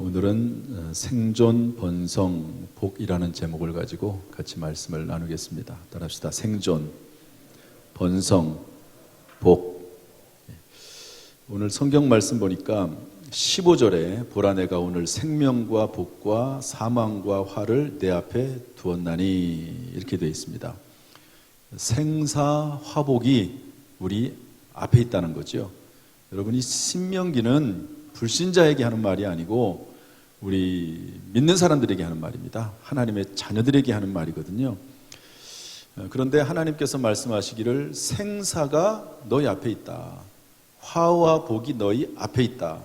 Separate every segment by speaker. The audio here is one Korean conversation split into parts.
Speaker 1: 오늘은 생존, 번성, 복이라는 제목을 가지고 같이 말씀을 나누겠습니다. 따라합시다. 생존, 번성, 복. 오늘 성경 말씀 보니까 15절에 보라 내가 오늘 생명과 복과 사망과 화를 내 앞에 두었나니 이렇게 되어 있습니다. 생사화복이 우리 앞에 있다는 거죠. 여러분, 이 신명기는 불신자에게 하는 말이 아니고 우리 믿는 사람들에게 하는 말입니다. 하나님의 자녀들에게 하는 말이거든요. 그런데 하나님께서 말씀하시기를 생사가 너희 앞에 있다. 화와 복이 너희 앞에 있다.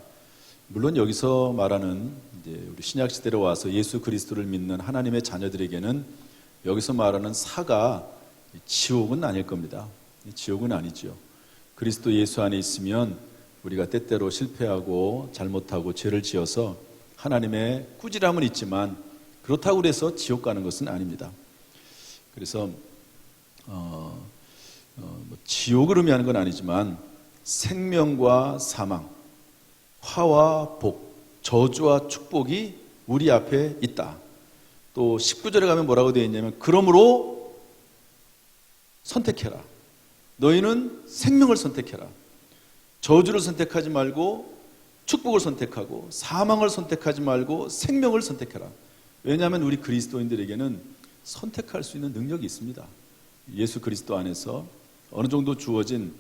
Speaker 1: 물론 여기서 말하는 이제 우리 신약 시대로 와서 예수 그리스도를 믿는 하나님의 자녀들에게는 여기서 말하는 사가 지옥은 아닐 겁니다. 지옥은 아니죠. 그리스도 예수 안에 있으면 우리가 때때로 실패하고 잘못하고 죄를 지어서 하나님의 꾸지람은 있지만 그렇다고 해서 지옥 가는 것은 아닙니다. 그래서 지옥을 의미하는 건 아니지만 생명과 사망, 화와 복, 저주와 축복이 우리 앞에 있다. 또 19절에 가면 뭐라고 되어 있냐면 그러므로 선택해라. 너희는 생명을 선택해라. 저주를 선택하지 말고 축복을 선택하고 사망을 선택하지 말고 생명을 선택해라. 왜냐하면 우리 그리스도인들에게는 선택할 수 있는 능력이 있습니다. 예수 그리스도 안에서 어느 정도 주어진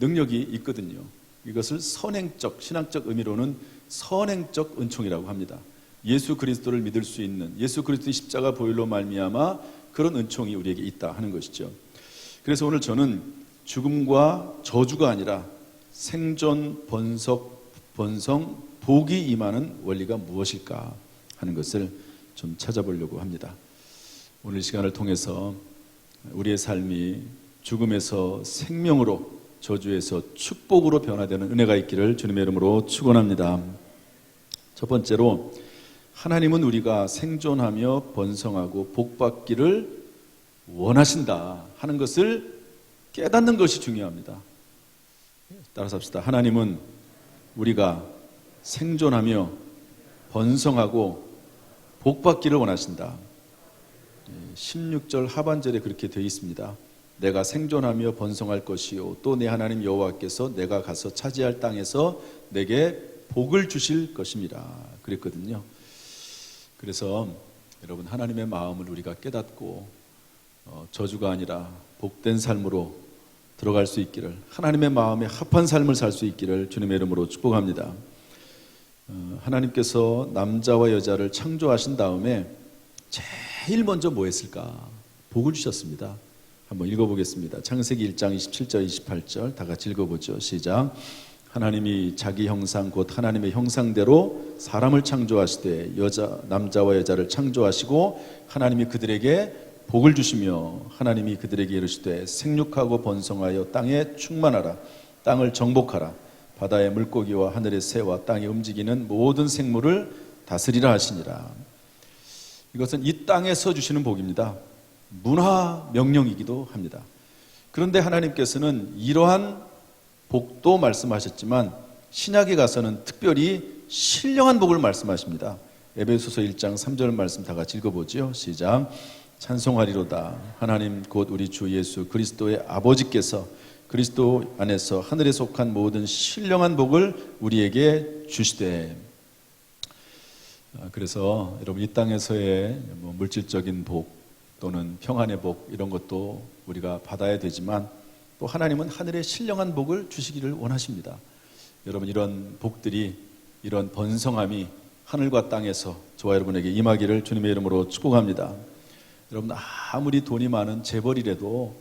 Speaker 1: 능력이 있거든요. 이것을 선행적, 신앙적 의미로는 선행적 은총이라고 합니다. 예수 그리스도를 믿을 수 있는, 예수 그리스도의 십자가 보혈로 말미암아 그런 은총이 우리에게 있다 하는 것이죠. 그래서 오늘 저는 죽음과 저주가 아니라 생존, 번성, 복이 임하는 원리가 무엇일까 하는 것을 좀 찾아보려고 합니다. 오늘 이 시간을 통해서 우리의 삶이 죽음에서 생명으로, 저주에서 축복으로 변화되는 은혜가 있기를 주님의 이름으로 축원합니다. 첫 번째로 하나님은 우리가 생존하며 번성하고 복받기를 원하신다 하는 것을 깨닫는 것이 중요합니다. 따라서 합시다. 하나님은 우리가 생존하며 번성하고 복받기를 원하신다. 16절 하반절에 그렇게 되어 있습니다. 내가 생존하며 번성할 것이요 또 내 하나님 여호와께서 내가 가서 차지할 땅에서 내게 복을 주실 것입니다. 그랬거든요. 그래서 여러분, 하나님의 마음을 우리가 깨닫고 저주가 아니라 복된 삶으로 들어갈 수 있기를, 하나님의 마음에 합한 삶을 살 수 있기를 주님의 이름으로 축복합니다. 하나님께서 남자와 여자를 창조하신 다음에 제일 먼저 뭐 했을까? 복을 주셨습니다. 한번 읽어보겠습니다. 창세기 1장 27절 28절 다 같이 읽어보죠. 시작. 하나님이 자기 형상 곧 하나님의 형상대로 사람을 창조하시되 남자와 여자를 창조하시고 하나님이 그들에게 복을 주시며 하나님이 그들에게 이르시되 생육하고 번성하여 땅에 충만하라. 땅을 정복하라. 바다의 물고기와 하늘의 새와 땅에 움직이는 모든 생물을 다스리라 하시니라. 이것은 이 땅에서 주시는 복입니다. 문화 명령이기도 합니다. 그런데 하나님께서는 이러한 복도 말씀하셨지만 신약에 가서는 특별히 신령한 복을 말씀하십니다. 에베소서 1장 3절 말씀 다 같이 읽어보죠. 시작. 찬송하리로다. 하나님 곧 우리 주 예수 그리스도의 아버지께서 그리스도 안에서 하늘에 속한 모든 신령한 복을 우리에게 주시되. 그래서 여러분, 이 땅에서의 물질적인 복 또는 평안의 복 이런 것도 우리가 받아야 되지만 또 하나님은 하늘의 신령한 복을 주시기를 원하십니다. 여러분, 이런 복들이, 이런 번성함이 하늘과 땅에서 저와 여러분에게 임하기를 주님의 이름으로 축복합니다. 여러분, 아무리 돈이 많은 재벌이라도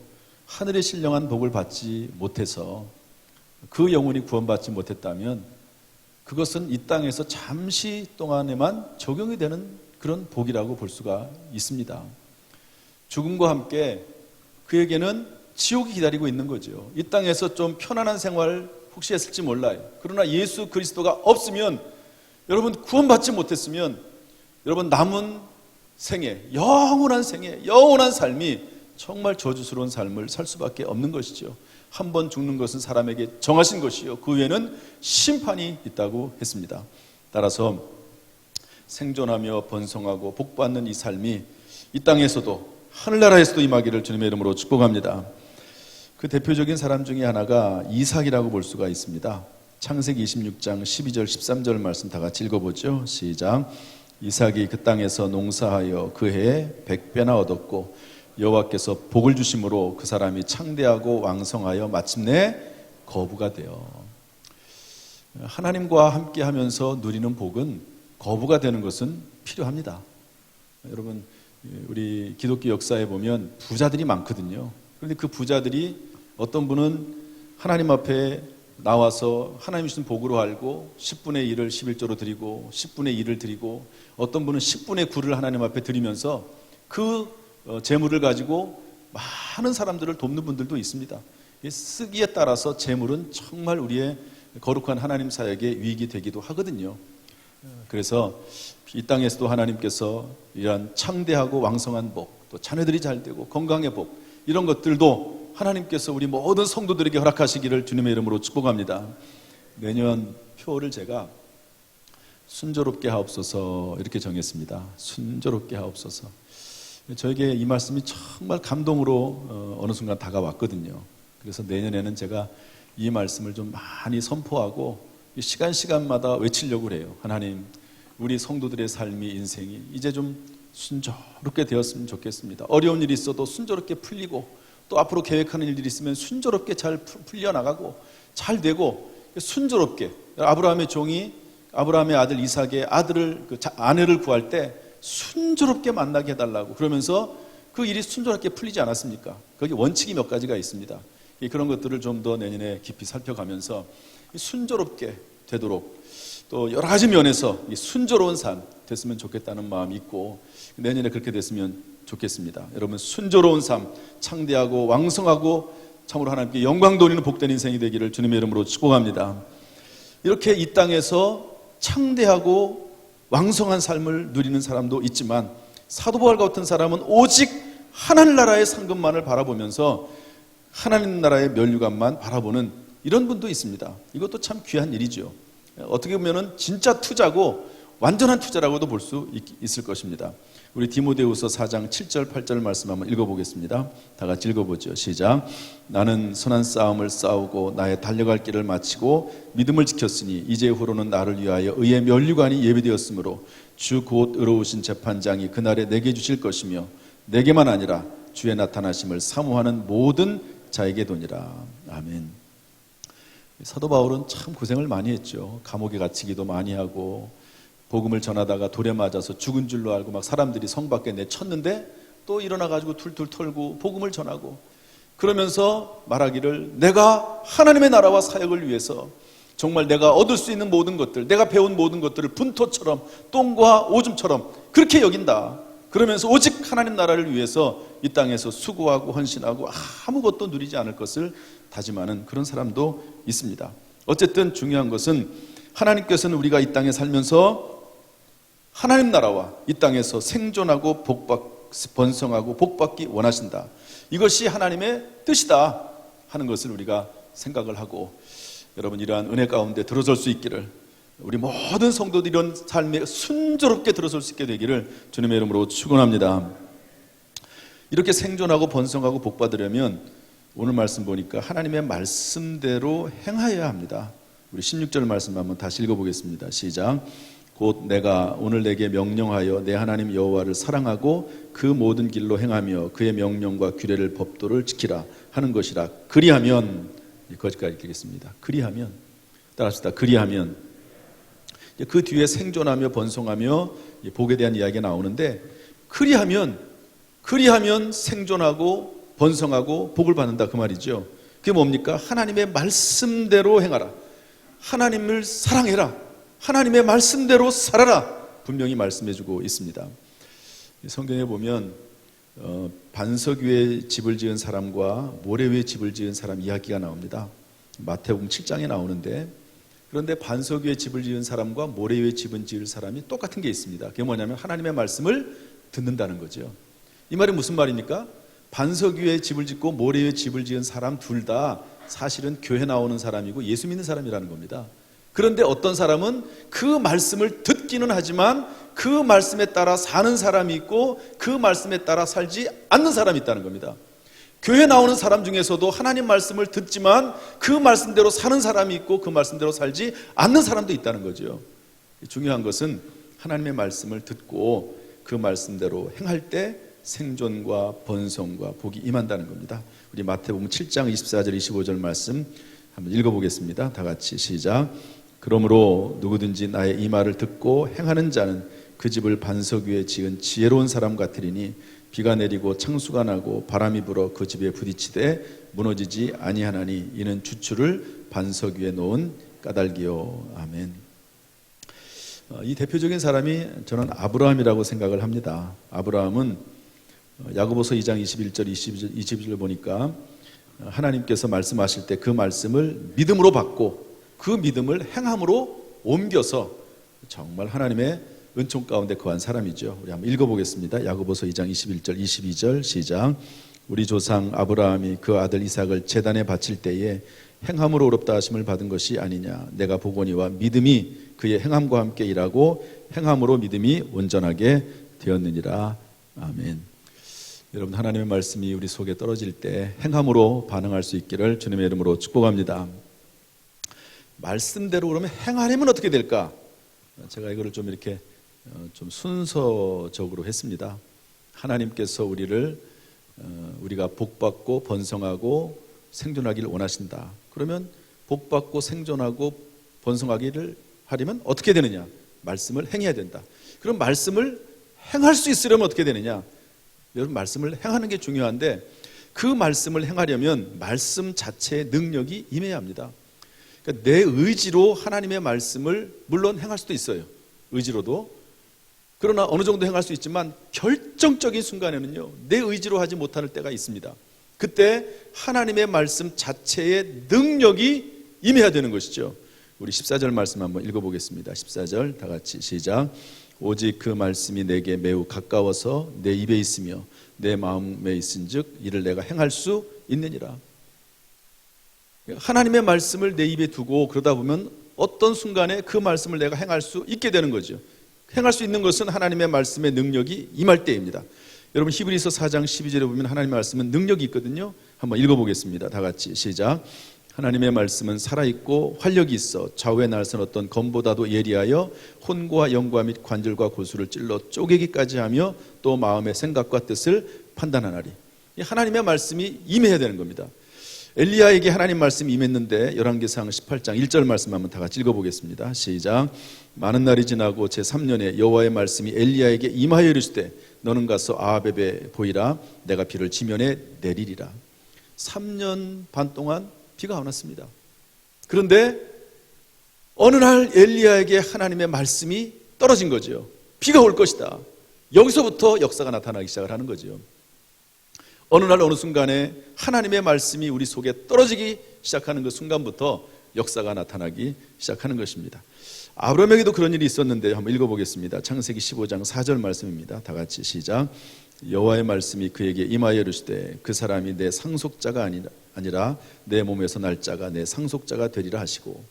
Speaker 1: 하늘의 신령한 복을 받지 못해서 그 영혼이 구원받지 못했다면 그것은 이 땅에서 잠시 동안에만 적용이 되는 그런 복이라고 볼 수가 있습니다. 죽음과 함께 그에게는 지옥이 기다리고 있는 거죠. 이 땅에서 좀 편안한 생활 혹시 했을지 몰라요. 그러나 예수 그리스도가 없으면, 여러분 구원받지 못했으면 여러분 남은 생애, 영원한 생애, 영원한 삶이 정말 저주스러운 삶을 살 수밖에 없는 것이죠. 한 번 죽는 것은 사람에게 정하신 것이요 그 후에는 심판이 있다고 했습니다. 따라서 생존하며 번성하고 복받는 이 삶이 이 땅에서도 하늘나라에서도 임하기를 주님의 이름으로 축복합니다. 그 대표적인 사람 중에 하나가 이삭이라고 볼 수가 있습니다. 창세기 26장 12절 13절 말씀 다 같이 읽어보죠. 시작. 이삭이 그 땅에서 농사하여 그 해에 100배나 얻었고 여호와께서 복을 주심으로 그 사람이 창대하고 왕성하여 마침내 거부가 되어. 하나님과 함께 하면서 누리는 복은 거부가 되는 것은 필요합니다. 여러분, 우리 기독교 역사에 보면 부자들이 많거든요. 그런데 그 부자들이 어떤 분은 하나님 앞에 나와서 하나님 주신 복으로 알고 10분의 1을 11조로 드리고 10분의 1을 드리고 어떤 분은 10분의 9를 하나님 앞에 드리면서 그 재물을 가지고 많은 사람들을 돕는 분들도 있습니다. 쓰기에 따라서 재물은 정말 우리의 거룩한 하나님 사역에 유익이 되기도 하거든요. 그래서 이 땅에서도 하나님께서 이러한 창대하고 왕성한 복, 또 자녀들이 잘 되고 건강의 복, 이런 것들도 하나님께서 우리 모든 성도들에게 허락하시기를 주님의 이름으로 축복합니다. 내년 표를 제가 순조롭게 하옵소서 이렇게 정했습니다. 순조롭게 하옵소서. 저에게 이 말씀이 정말 감동으로 어느 순간 다가왔거든요. 그래서 내년에는 제가 이 말씀을 좀 많이 선포하고 시간마다 외치려고 그래요. 하나님, 우리 성도들의 삶이, 인생이 이제 좀 순조롭게 되었으면 좋겠습니다. 어려운 일이 있어도 순조롭게 풀리고, 또 앞으로 계획하는 일들이 있으면 순조롭게 잘 풀려나가고 잘 되고, 순조롭게 아브라함의 종이 아브라함의 아들 이삭의 아내를 구할 때 순조롭게 만나게 해달라고 그러면서 그 일이 순조롭게 풀리지 않았습니까? 거기 원칙이 몇 가지가 있습니다. 그런 것들을 좀 더 내년에 깊이 살펴가면서 순조롭게 되도록, 또 여러 가지 면에서 순조로운 삶 됐으면 좋겠다는 마음이 있고, 내년에 그렇게 됐으면 좋겠습니다. 여러분, 순조로운 삶, 창대하고 왕성하고 참으로 하나님께 영광 돌리는 복된 인생이 되기를 주님의 이름으로 축복합니다. 이렇게 이 땅에서 창대하고 왕성한 삶을 누리는 사람도 있지만, 사도 바울 같은 사람은 오직 하나님 나라의 상급만을 바라보면서 하나님 나라의 면류관만 바라보는 이런 분도 있습니다. 이것도 참 귀한 일이죠. 어떻게 보면 진짜 투자고 완전한 투자라고도 볼 수 있을 것입니다. 우리 디모데후서 4장 7절 8절 말씀 한번 읽어보겠습니다. 다 같이 읽어보죠. 시작. 나는 선한 싸움을 싸우고 나의 달려갈 길을 마치고 믿음을 지켰으니 이제후로는 나를 위하여 의의 면류관이 예비되었으므로 주 곧 의로우신 재판장이 그날에 내게 주실 것이며 내게만 아니라 주의 나타나심을 사모하는 모든 자에게 도니라. 아멘. 사도 바울은 참 고생을 많이 했죠. 감옥에 갇히기도 많이 하고, 복음을 전하다가 돌에 맞아서 죽은 줄로 알고 막 사람들이 성 밖에 내쳤는데 또 일어나가지고 툴툴 털고 복음을 전하고, 그러면서 말하기를 내가 하나님의 나라와 사역을 위해서 정말 내가 얻을 수 있는 모든 것들, 내가 배운 모든 것들을 분토처럼 똥과 오줌처럼 그렇게 여긴다. 그러면서 오직 하나님 나라를 위해서 이 땅에서 수고하고 헌신하고 아무것도 누리지 않을 것을 다짐하는 그런 사람도 있습니다. 어쨌든 중요한 것은 하나님께서는 우리가 이 땅에 살면서 하나님 나라와 이 땅에서 생존하고 번성하고 복받기 원하신다. 이것이 하나님의 뜻이다 하는 것을 우리가 생각을 하고, 여러분, 이러한 은혜 가운데 들어설 수 있기를, 우리 모든 성도들이 이런 삶에 순조롭게 들어설 수 있게 되기를 주님의 이름으로 축원합니다. 이렇게 생존하고 번성하고 복받으려면 오늘 말씀 보니까 하나님의 말씀대로 행하여야 합니다. 우리 16절 말씀 한번 다시 읽어보겠습니다. 시작. 곧 내가 오늘 내게 명령하여 내 하나님 여호와를 사랑하고 그 모든 길로 행하며 그의 명령과 규례를 법도를 지키라 하는 것이라. 그리하면, 거기까지 읽겠습니다. 그리하면, 따라합시다. 그리하면. 그 뒤에 생존하며 번성하며 복에 대한 이야기가 나오는데, 그리하면 생존하고 번성하고 복을 받는다, 그 말이죠. 그게 뭡니까? 하나님의 말씀대로 행하라. 하나님을 사랑해라. 하나님의 말씀대로 살아라. 분명히 말씀해주고 있습니다. 성경에 보면 반석 위에 집을 지은 사람과 모래 위에 집을 지은 사람 이야기가 나옵니다. 마태복음 7장에 나오는데, 그런데 반석 위에 집을 지은 사람과 모래 위에 집을 지을 사람이 똑같은 게 있습니다. 그게 뭐냐면 하나님의 말씀을 듣는다는 거죠. 이 말이 무슨 말입니까? 반석 위에 집을 짓고 모래 위에 집을 지은 사람 둘 다 사실은 교회 나오는 사람이고 예수 믿는 사람이라는 겁니다. 그런데 어떤 사람은 그 말씀을 듣기는 하지만 그 말씀에 따라 사는 사람이 있고 그 말씀에 따라 살지 않는 사람이 있다는 겁니다. 교회 나오는 사람 중에서도 하나님 말씀을 듣지만 그 말씀대로 사는 사람이 있고 그 말씀대로 살지 않는 사람도 있다는 거죠. 중요한 것은 하나님의 말씀을 듣고 그 말씀대로 행할 때 생존과 번성과 복이 임한다는 겁니다. 우리 마태복음 7장 24절 25절 말씀 한번 읽어보겠습니다. 다 같이 시작. 그러므로 누구든지 나의 이 말을 듣고 행하는 자는 그 집을 반석 위에 지은 지혜로운 사람 같으리니 비가 내리고 창수가 나고 바람이 불어 그 집에 부딪히되 무너지지 아니하나니 이는 주추를 반석 위에 놓은 까닭이요. 아멘. 이 대표적인 사람이 저는 아브라함이라고 생각을 합니다. 아브라함은 야고보서 2장 21절 22절 보니까 하나님께서 말씀하실 때 그 말씀을 믿음으로 받고 그 믿음을 행함으로 옮겨서 정말 하나님의 은총 가운데 거한 사람이죠. 우리 한번 읽어보겠습니다. 야고보서 2장 21절 22절 시작. 우리 조상 아브라함이 그 아들 이삭을 제단에 바칠 때에 행함으로 의롭다 하심을 받은 것이 아니냐. 내가 보거니와 믿음이 그의 행함과 함께 일하고 행함으로 믿음이 온전하게 되었느니라. 아멘. 여러분, 하나님의 말씀이 우리 속에 떨어질 때 행함으로 반응할 수 있기를 주님의 이름으로 축복합니다. 말씀대로 그러면 행하려면 어떻게 될까? 제가 이거를 좀 이렇게 좀 순서적으로 했습니다. 하나님께서 우리가 복받고 번성하고 생존하기를 원하신다. 그러면 복받고 생존하고 번성하기를 하려면 어떻게 되느냐? 말씀을 행해야 된다. 그럼 말씀을 행할 수 있으려면 어떻게 되느냐? 여러분, 말씀을 행하는 게 중요한데 그 말씀을 행하려면 말씀 자체의 능력이 임해야 합니다. 그러니까 내 의지로 하나님의 말씀을 물론 행할 수도 있어요. 의지로도. 그러나 어느 정도 행할 수 있지만 결정적인 순간에는요, 내 의지로 하지 못할 때가 있습니다. 그때 하나님의 말씀 자체의 능력이 임해야 되는 것이죠. 우리 14절 말씀 한번 읽어보겠습니다. 14절 다 같이 시작. 오직 그 말씀이 내게 매우 가까워서 내 입에 있으며 내 마음에 있은즉 이를 내가 행할 수 있느니라. 하나님의 말씀을 내 입에 두고 그러다 보면 어떤 순간에 그 말씀을 내가 행할 수 있게 되는 거죠. 행할 수 있는 것은 하나님의 말씀의 능력이 임할 때입니다. 여러분, 히브리서 4장 12절에 보면 하나님의 말씀은 능력이 있거든요. 한번 읽어보겠습니다. 다 같이 시작. 하나님의 말씀은 살아있고 활력이 있어 좌우에 날선 어떤 검보다도 예리하여 혼과 영과 및 관절과 골수를 찔러 쪼개기까지 하며 또 마음의 생각과 뜻을 판단하나리. 하나님의 말씀이 임해야 되는 겁니다. 엘리야에게 하나님 말씀이 임했는데 열왕기상 18장 1절 말씀 한번 다 같이 읽어보겠습니다. 시작. 많은 날이 지나고 제3년에 여호와의 말씀이 엘리야에게 임하여 이르시되 너는 가서 아합에 보이라. 내가 비를 지면에 내리리라. 3년 반 동안 비가 안 왔습니다. 그런데 어느 날 엘리야에게 하나님의 말씀이 떨어진 거죠. 비가 올 것이다. 여기서부터 역사가 나타나기 시작을 하는 거죠. 어느 날 어느 순간에 하나님의 말씀이 우리 속에 떨어지기 시작하는 그 순간부터 역사가 나타나기 시작하는 것입니다. 아브라함에게도 그런 일이 있었는데 한번 읽어보겠습니다. 창세기 15장 4절 말씀입니다. 다 같이 시작. 여호와의 말씀이 그에게 임하여 이르시되 그 사람이 내 상속자가 아니라 내 몸에서 날 자가 내 상속자가 되리라 하시고.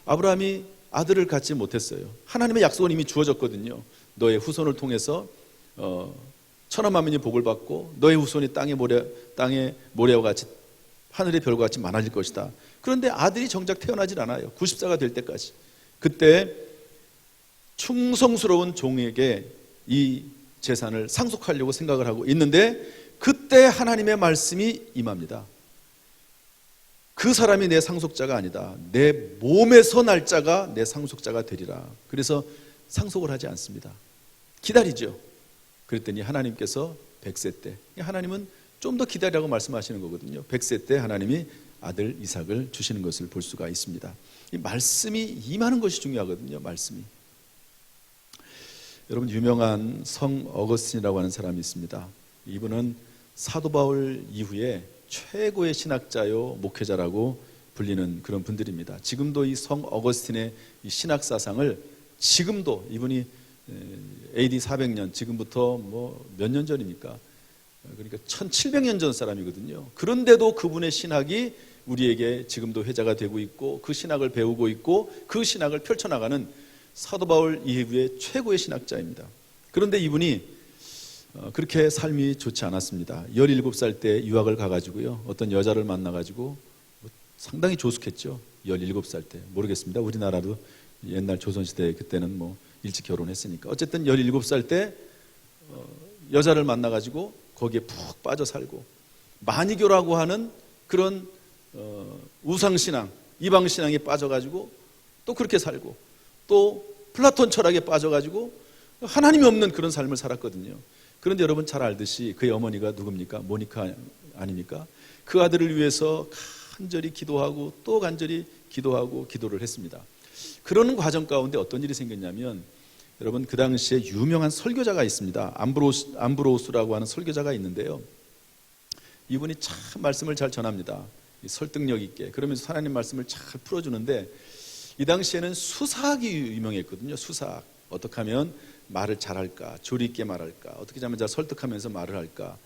Speaker 1: 아브라함이 아들을 갖지 못했어요. 하나님의 약속은 이미 주어졌거든요. 너의 후손을 통해서 천하 만민이 복을 받고 너의 후손이 땅의 모래와 같이 하늘의 별과 같이 많아질 것이다. 그런데 아들이 정작 태어나질 않아요. 90세가 될 때까지. 그때 충성스러운 종에게 이 재산을 상속하려고 생각을 하고 있는데 그때 하나님의 말씀이 임합니다. 그 사람이 내 상속자가 아니다. 내 몸에서 날 자가 내 상속자가 되리라. 그래서 상속을 하지 않습니다. 기다리죠. 그랬더니 하나님께서 100세 때, 하나님은 좀 더 기다리라고 말씀하시는 거거든요. 100세 때 하나님이 아들 이삭을 주시는 것을 볼 수가 있습니다. 이 말씀이 임하는 것이 중요하거든요. 말씀이. 여러분, 유명한 성 어거스틴이라고 하는 사람이 있습니다. 이분은 사도 바울 이후에 최고의 신학자요 목회자라고 불리는 그런 분들입니다. 지금도 이 성 어거스틴의 이 신학 사상을 지금도 이분이 AD 400년 지금부터 뭐 몇 년 전입니까? 그러니까 1700년 전 사람이거든요. 그런데도 그분의 신학이 우리에게 지금도 회자가 되고 있고 그 신학을 배우고 있고 그 신학을 펼쳐나가는 사도 바울 이후의 최고의 신학자입니다. 그런데 이분이 그렇게 삶이 좋지 않았습니다. 17살 때 유학을 가가지고요, 어떤 여자를 만나가지고 상당히 조숙했죠. 17살 때. 모르겠습니다. 우리나라도 옛날 조선시대 그때는 뭐 일찍 결혼했으니까. 어쨌든 17살 때 여자를 만나가지고 거기에 푹 빠져 살고, 마니교라고 하는 그런 우상신앙, 이방신앙에 빠져가지고 또 그렇게 살고, 또 플라톤 철학에 빠져가지고 하나님이 없는 그런 삶을 살았거든요. 그런데 여러분 잘 알듯이 그의 어머니가 누굽니까? 모니카 아닙니까? 그 아들을 위해서 간절히 기도하고 또 간절히 기도하고 기도를 했습니다. 그러는 과정 가운데 어떤 일이 생겼냐면, 여러분 그 당시에 유명한 설교자가 있습니다. 암브로스라고 하는 설교자가 있는데요, 이분이 참 말씀을 잘 전합니다. 설득력 있게. 그러면서 하나님 말씀을 잘 풀어주는데, 이 당시에는 수사학이 유명했거든요. 수사학. 어떻게 하면 말을 잘할까, 조리 있게 말할까, 어떻게 하면 잘 설득하면서 말을 할까,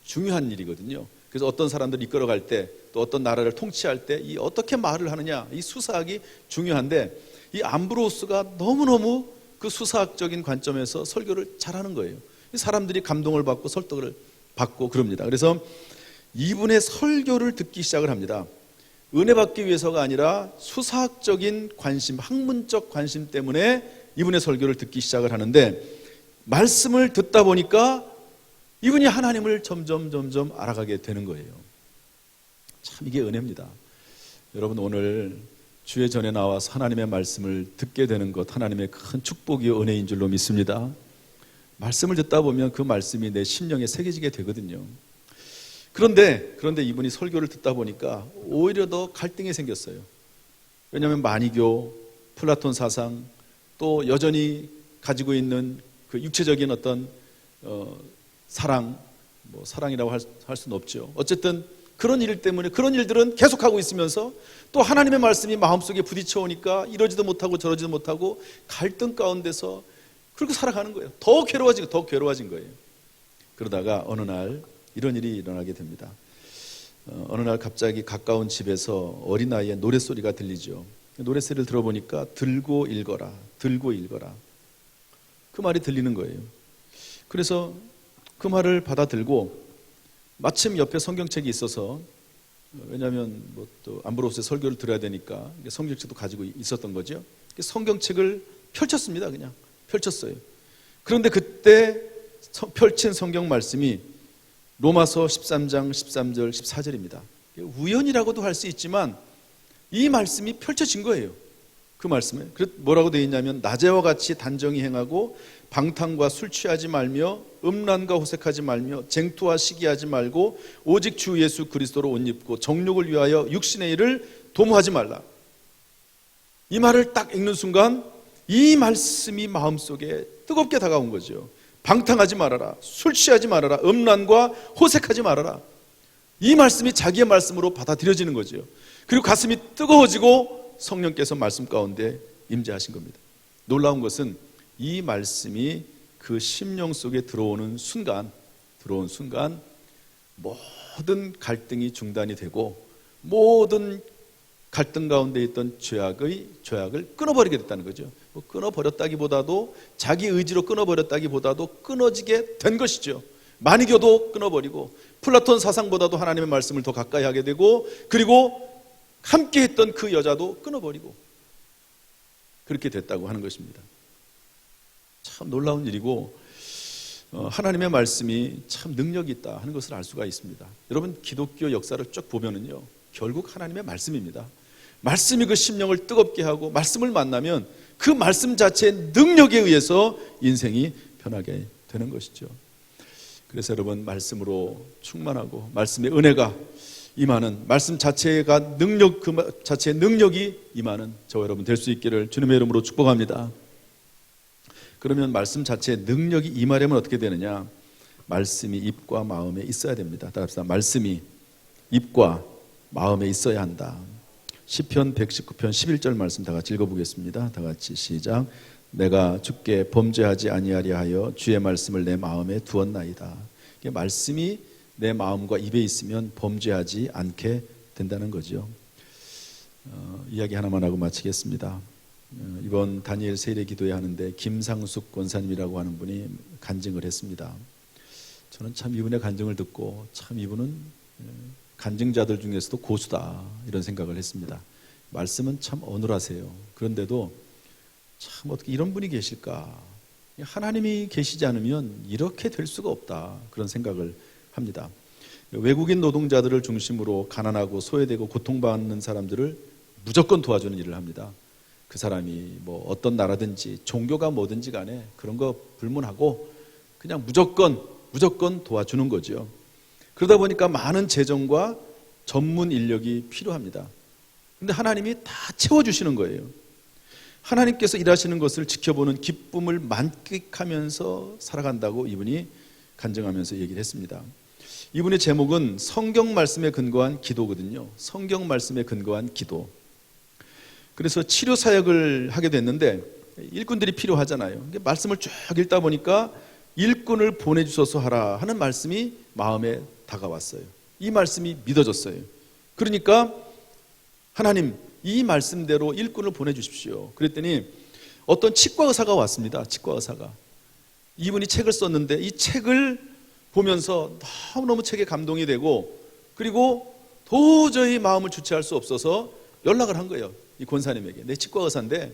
Speaker 1: 중요한 일이거든요. 그래서 어떤 사람들을 이끌어갈 때, 또 어떤 나라를 통치할 때 이 어떻게 말을 하느냐, 이 수사학이 중요한데, 이 암브로스가 너무너무 그 수사학적인 관점에서 설교를 잘하는 거예요. 사람들이 감동을 받고 설득을 받고 그럽니다. 그래서 이분의 설교를 듣기 시작을 합니다. 은혜 받기 위해서가 아니라 수사학적인 관심, 학문적 관심 때문에 이분의 설교를 듣기 시작을 하는데, 말씀을 듣다 보니까 이분이 하나님을 점점 알아가게 되는 거예요. 참 이게 은혜입니다. 여러분 오늘 주의 전에 나와서 하나님의 말씀을 듣게 되는 것, 하나님의 큰 축복이요 은혜인 줄로 믿습니다. 말씀을 듣다 보면 그 말씀이 내 심령에 새겨지게 되거든요. 그런데 이분이 설교를 듣다 보니까 오히려 더 갈등이 생겼어요. 왜냐하면 마니교, 플라톤 사상, 또 여전히 가지고 있는 그 육체적인 어떤 사랑, 뭐 사랑이라고 할 수는 없죠. 어쨌든 그런 일 때문에, 그런 일들은 계속하고 있으면서 또 하나님의 말씀이 마음속에 부딪혀 오니까 이러지도 못하고 저러지도 못하고 갈등 가운데서 그렇게 살아가는 거예요. 더 괴로워진 거예요. 그러다가 어느 날 이런 일이 일어나게 됩니다. 어느 날 갑자기 가까운 집에서 어린아이의 노랫소리가 들리죠. 노랫소리를 들어보니까 들고 읽어라, 들고 읽어라, 그 말이 들리는 거예요. 그래서 그 말을 받아들고, 마침 옆에 성경책이 있어서, 왜냐하면 뭐 또 암브로스의 설교를 들어야 되니까 성경책도 가지고 있었던 거죠. 성경책을 펼쳤습니다. 그냥 펼쳤어요. 그런데 그때 펼친 성경 말씀이 로마서 13장 13절 14절입니다. 우연이라고도 할 수 있지만 이 말씀이 펼쳐진 거예요. 그 말씀에 뭐라고 되어 있냐면, 낮에와 같이 단정히 행하고 방탕과 술 취하지 말며 음란과 호색하지 말며 쟁투와 시기하지 말고 오직 주 예수 그리스도로 옷 입고 정욕을 위하여 육신의 일을 도모하지 말라. 이 말을 딱 읽는 순간 이 말씀이 마음속에 뜨겁게 다가온 거죠. 방탕하지 말아라, 술 취하지 말아라, 음란과 호색하지 말아라. 이 말씀이 자기의 말씀으로 받아들여지는 거죠. 그리고 가슴이 뜨거워지고 성령께서 말씀 가운데 임재하신 겁니다. 놀라운 것은 이 말씀이 그 심령 속에 들어온 순간 모든 갈등이 중단이 되고 모든 갈등 가운데 있던 죄악을 끊어버리게 됐다는 거죠. 끊어버렸다기보다도, 자기 의지로 끊어버렸다기보다도 끊어지게 된 것이죠. 마니교도 끊어버리고 플라톤 사상보다도 하나님의 말씀을 더 가까이 하게 되고, 그리고 함께 했던 그 여자도 끊어버리고 그렇게 됐다고 하는 것입니다. 참 놀라운 일이고, 하나님의 말씀이 참 능력이 있다 하는 것을 알 수가 있습니다. 여러분 기독교 역사를 쭉 보면은요, 결국 하나님의 말씀입니다. 말씀이 그 심령을 뜨겁게 하고, 말씀을 만나면 그 말씀 자체의 능력에 의해서 인생이 변하게 되는 것이죠. 그래서 여러분 말씀으로 충만하고 말씀의 은혜가 임하는, 말씀 자체가 능력, 그 자체의 능력이 임하는 저와 여러분 될 수 있기를 주님의 이름으로 축복합니다. 그러면 말씀 자체의 능력이 임하려면 어떻게 되느냐? 말씀이 입과 마음에 있어야 됩니다. 다 합시다. 말씀이 입과 마음에 있어야 한다. 시편 119편 11절 말씀 다 같이 읽어보겠습니다. 다 같이 시작. 내가 주께 범죄하지 아니하리 하여 주의 말씀을 내 마음에 두었나이다. 말씀이 내 마음과 입에 있으면 범죄하지 않게 된다는 거죠. 이야기 하나만 하고 마치겠습니다. 이번 다니엘 세례 기도회 하는데 김상숙 권사님이라고 하는 분이 간증을 했습니다. 저는 참 이분의 간증을 듣고 참 이분은 간증자들 중에서도 고수다 이런 생각을 했습니다. 말씀은 참 어눌하세요. 그런데도 참 어떻게 이런 분이 계실까? 하나님이 계시지 않으면 이렇게 될 수가 없다 그런 생각을 합니다. 외국인 노동자들을 중심으로 가난하고 소외되고 고통받는 사람들을 무조건 도와주는 일을 합니다. 그 사람이 뭐 어떤 나라든지 종교가 뭐든지 간에 그런 거 불문하고 그냥 무조건 도와주는 거죠. 그러다 보니까 많은 재정과 전문 인력이 필요합니다. 근데 하나님이 다 채워주시는 거예요. 하나님께서 일하시는 것을 지켜보는 기쁨을 만끽하면서 살아간다고 이분이 간증하면서 얘기를 했습니다. 이분의 제목은 성경 말씀에 근거한 기도거든요. 성경 말씀에 근거한 기도. 그래서 치료 사역을 하게 됐는데 일꾼들이 필요하잖아요. 말씀을 쭉 읽다 보니까 일꾼을 보내주셔서 하라 하는 말씀이 마음에 다가왔어요. 이 말씀이 믿어졌어요. 그러니까 하나님 이 말씀대로 일꾼을 보내주십시오. 그랬더니 어떤 치과 의사가 왔습니다. 치과 의사가. 이분이 책을 썼는데 이 책을 보면서 너무너무 책에 감동이 되고 그리고 도저히 마음을 주체할 수 없어서 연락을 한 거예요. 이 권사님에게. 내 치과 의사인데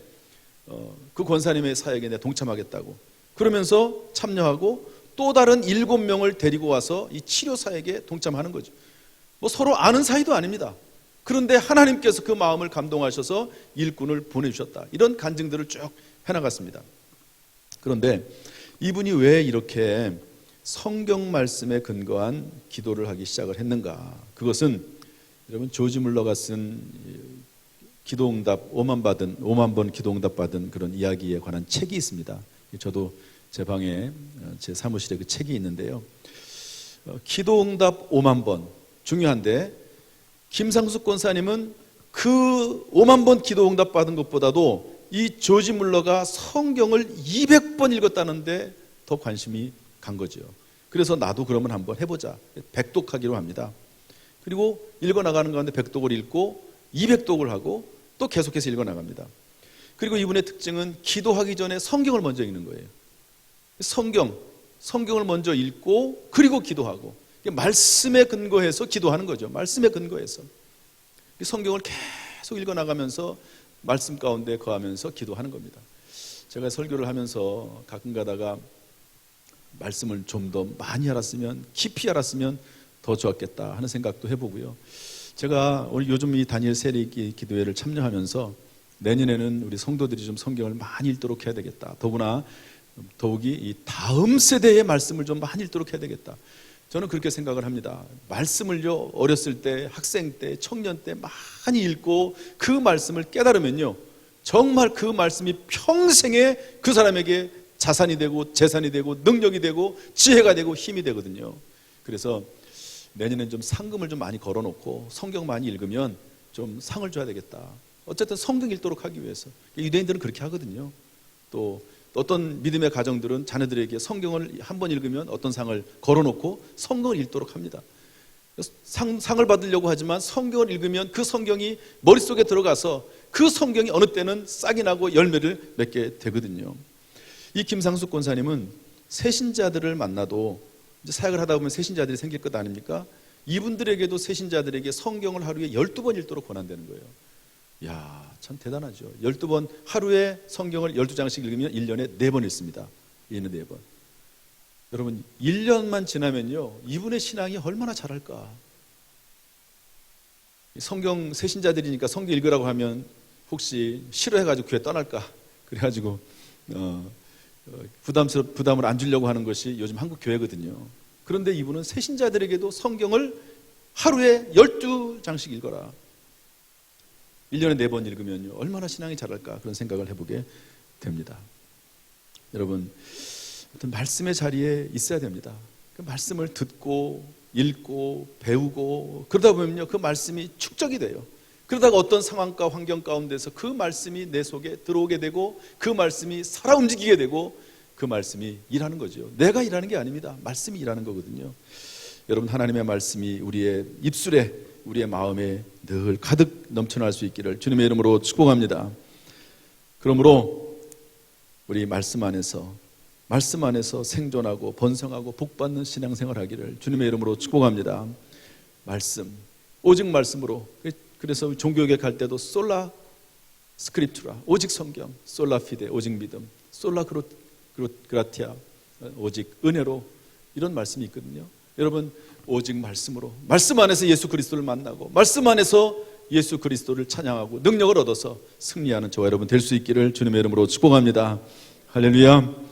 Speaker 1: 그 권사님의 사역에 내가 동참하겠다고. 그러면서 참여하고 또 다른 7명을 데리고 와서 이 치료 사역에 동참하는 거죠. 뭐 서로 아는 사이도 아닙니다. 그런데 하나님께서 그 마음을 감동하셔서 일꾼을 보내주셨다. 이런 간증들을 쭉 해나갔습니다. 그런데 이분이 왜 이렇게 성경 말씀에 근거한 기도를 하기 시작을 했는가? 그것은 여러분 조지 물러가 쓴 기도응답 5만 번 기도응답 받은 그런 이야기에 관한 책이 있습니다. 저도 제 방에 제 사무실에 그 책이 있는데요. 기도응답 5만 번 중요한데 김상숙 권사님은 그 5만 번 기도응답 받은 것보다도 이 조지 물러가 성경을 200번 읽었다는데 더 관심이 간 거죠. 그래서 나도 그러면 한번 해보자. 백독하기로 합니다. 그리고 읽어나가는 가운데 백독을 읽고 200독을 하고 또 계속해서 읽어나갑니다. 그리고 이분의 특징은 기도하기 전에 성경을 먼저 읽는 거예요. 성경을 먼저 읽고 그리고 기도하고 말씀에 근거해서 기도하는 거죠. 말씀에 근거해서 성경을 계속 읽어나가면서 말씀 가운데 거하면서 기도하는 겁니다. 제가 설교를 하면서 가끔 가다가 말씀을 좀 더 많이 알았으면 깊이 알았으면 더 좋았겠다 하는 생각도 해보고요. 제가 오늘 요즘 이 다니엘 세례 기도회를 참여하면서 내년에는 우리 성도들이 좀 성경을 많이 읽도록 해야 되겠다. 더욱이 이 다음 세대의 말씀을 좀 많이 읽도록 해야 되겠다. 저는 그렇게 생각을 합니다. 말씀을요 어렸을 때, 학생 때, 청년 때 많이 읽고 그 말씀을 깨달으면요 정말 그 말씀이 평생에 그 사람에게 자산이 되고 재산이 되고 능력이 되고 지혜가 되고 힘이 되거든요. 그래서 내년엔 좀 상금을 좀 많이 걸어놓고 성경 많이 읽으면 좀 상을 줘야 되겠다. 어쨌든 성경 읽도록 하기 위해서. 유대인들은 그렇게 하거든요. 또 어떤 믿음의 가정들은 자녀들에게 성경을 한번 읽으면 어떤 상을 걸어놓고 성경을 읽도록 합니다. 상을 받으려고 하지만 성경을 읽으면 그 성경이 머릿속에 들어가서 그 성경이 어느 때는 싹이 나고 열매를 맺게 되거든요. 이 김상숙 권사님은 새신자들을 만나도 이제 사역을 하다 보면 새신자들이 생길 것 아닙니까? 이분들에게도 새신자들에게 성경을 하루에 12번 읽도록 권한다는 거예요. 이야, 참 대단하죠. 12번 하루에 성경을 12장씩 읽으면 1년에 4번 읽습니다. 1년에 4번. 여러분 1년만 지나면요 이분의 신앙이 얼마나 자랄까. 성경 새신자들이니까 성경 읽으라고 하면 혹시 싫어해가지고 교회 떠날까 그래가지고 부담을 안 주려고 하는 것이 요즘 한국 교회거든요. 그런데 이분은 새신자들에게도 성경을 하루에 12장씩 읽어라. 1년에 4번 읽으면요 얼마나 신앙이 자랄까 그런 생각을 해보게 됩니다. 여러분 어떤 말씀의 자리에 있어야 됩니다. 그 말씀을 듣고 읽고 배우고 그러다 보면요 그 말씀이 축적이 돼요. 그러다가 어떤 상황과 환경 가운데서 그 말씀이 내 속에 들어오게 되고 그 말씀이 살아 움직이게 되고 그 말씀이 일하는 거죠. 내가 일하는 게 아닙니다. 말씀이 일하는 거거든요. 여러분 하나님의 말씀이 우리의 입술에 우리의 마음에 늘 가득 넘쳐날 수 있기를 주님의 이름으로 축복합니다. 그러므로 우리 말씀 안에서 생존하고 번성하고 복받는 신앙생활 하기를 주님의 이름으로 축복합니다. 말씀, 오직 말씀으로. 그래서 종교개혁 할 때도 솔라 스크립투라, 오직 성경, 솔라 피데, 오직 믿음, 솔라 그라티아, 오직 은혜로, 이런 말씀이 있거든요. 여러분, 오직 말씀으로, 말씀 안에서 예수 그리스도를 만나고 말씀 안에서 예수 그리스도를 찬양하고 능력을 얻어서 승리하는 저와 여러분 될 수 있기를 주님의 이름으로 축복합니다. 할렐루야.